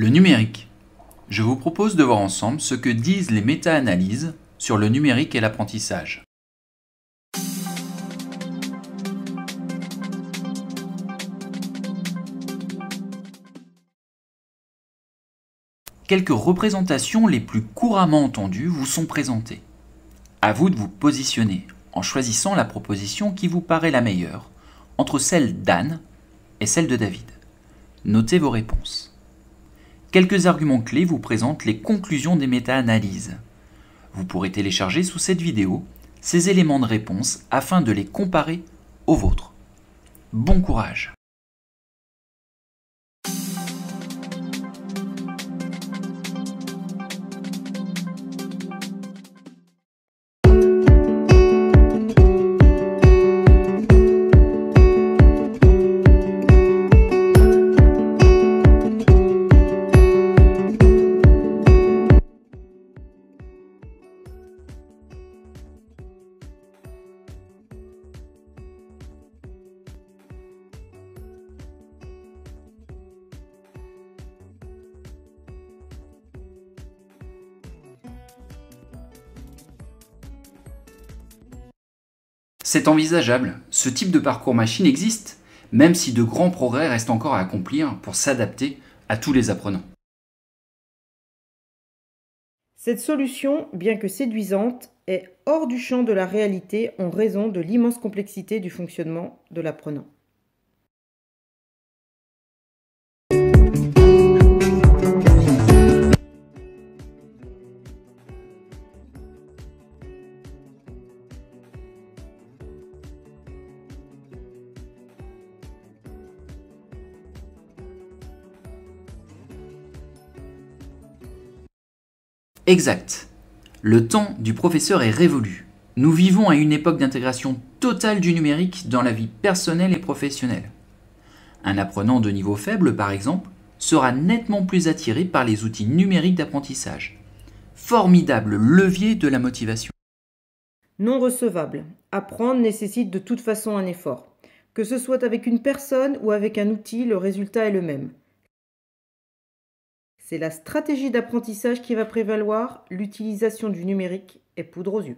Le numérique. Je vous propose de voir ensemble ce que disent les méta-analyses sur le numérique et l'apprentissage. Quelques représentations les plus couramment entendues vous sont présentées. À vous de vous positionner en choisissant la proposition qui vous paraît la meilleure entre celle d'Anne et celle de David. Notez vos réponses. Quelques arguments clés vous présentent les conclusions des méta-analyses. Vous pourrez télécharger sous cette vidéo ces éléments de réponse afin de les comparer aux vôtres. Bon courage! C'est envisageable, ce type de parcours machine existe, même si de grands progrès restent encore à accomplir pour s'adapter à tous les apprenants. Cette solution, bien que séduisante, est hors du champ de la réalité en raison de l'immense complexité du fonctionnement de l'apprenant. Exact. Le temps du professeur est révolu. Nous vivons à une époque d'intégration totale du numérique dans la vie personnelle et professionnelle. Un apprenant de niveau faible, par exemple, sera nettement plus attiré par les outils numériques d'apprentissage. Formidable levier de la motivation. Non recevable. Apprendre nécessite de toute façon un effort. Que ce soit avec une personne ou avec un outil, le résultat est le même. C'est la stratégie d'apprentissage qui va prévaloir, l'utilisation du numérique est poudre aux yeux.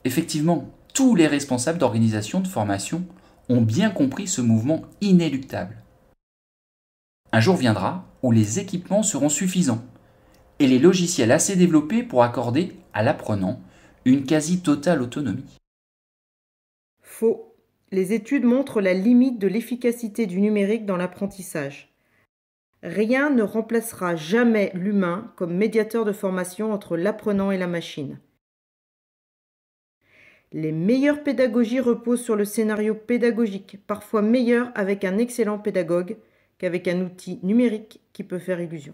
Effectivement, tous les responsables d'organisation de formation ont bien compris ce mouvement inéluctable. Un jour viendra où les équipements seront suffisants et les logiciels assez développés pour accorder à l'apprenant une quasi-totale autonomie. Faux. Les études montrent la limite de l'efficacité du numérique dans l'apprentissage. Rien ne remplacera jamais l'humain comme médiateur de formation entre l'apprenant et la machine. Les meilleures pédagogies reposent sur le scénario pédagogique, parfois meilleur avec un excellent pédagogue qu'avec un outil numérique qui peut faire illusion.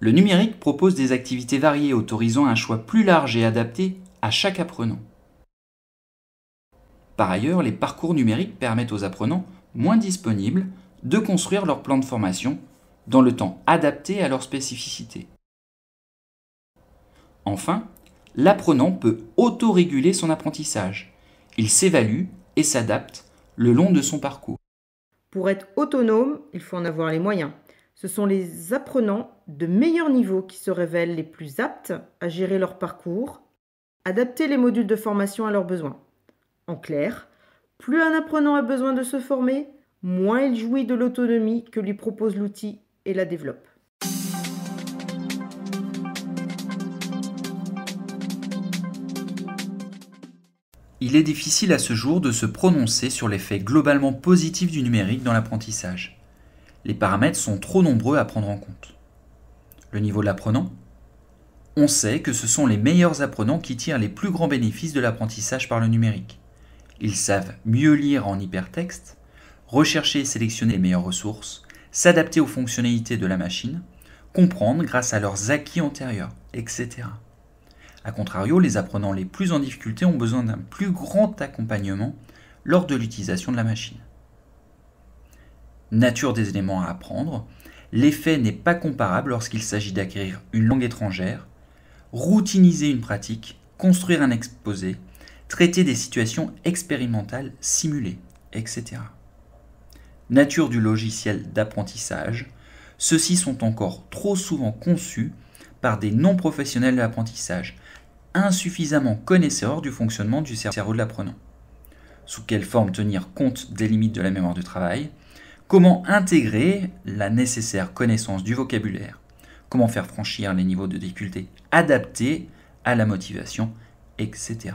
Le numérique propose des activités variées autorisant un choix plus large et adapté à chaque apprenant. Par ailleurs, les parcours numériques permettent aux apprenants moins disponibles de construire leur plan de formation dans le temps adapté à leurs spécificités. Enfin, l'apprenant peut autoréguler son apprentissage. Il s'évalue et s'adapte le long de son parcours. Pour être autonome, il faut en avoir les moyens. Ce sont les apprenants de meilleur niveau qui se révèlent les plus aptes à gérer leur parcours, adapter les modules de formation à leurs besoins. En clair, plus un apprenant a besoin de se former, moins il jouit de l'autonomie que lui propose l'outil et la développe. Il est difficile à ce jour de se prononcer sur l'effet globalement positif du numérique dans l'apprentissage. Les paramètres sont trop nombreux à prendre en compte. Le niveau de l'apprenant. On sait que ce sont les meilleurs apprenants qui tirent les plus grands bénéfices de l'apprentissage par le numérique. Ils savent mieux lire en hypertexte, rechercher et sélectionner les meilleures ressources, s'adapter aux fonctionnalités de la machine, comprendre grâce à leurs acquis antérieurs, etc. A contrario, les apprenants les plus en difficulté ont besoin d'un plus grand accompagnement lors de l'utilisation de la machine. Nature des éléments à apprendre. L'effet n'est pas comparable lorsqu'il s'agit d'acquérir une langue étrangère, routiniser une pratique, construire un exposé, traiter des situations expérimentales simulées, etc. Nature du logiciel d'apprentissage. Ceux-ci sont encore trop souvent conçus par des non-professionnels de l'apprentissage, insuffisamment connaisseurs du fonctionnement du cerveau de l'apprenant. Sous quelle forme tenir compte des limites de la mémoire du travail? Comment intégrer la nécessaire connaissance du vocabulaire? Comment faire franchir les niveaux de difficulté adaptés à la motivation, etc.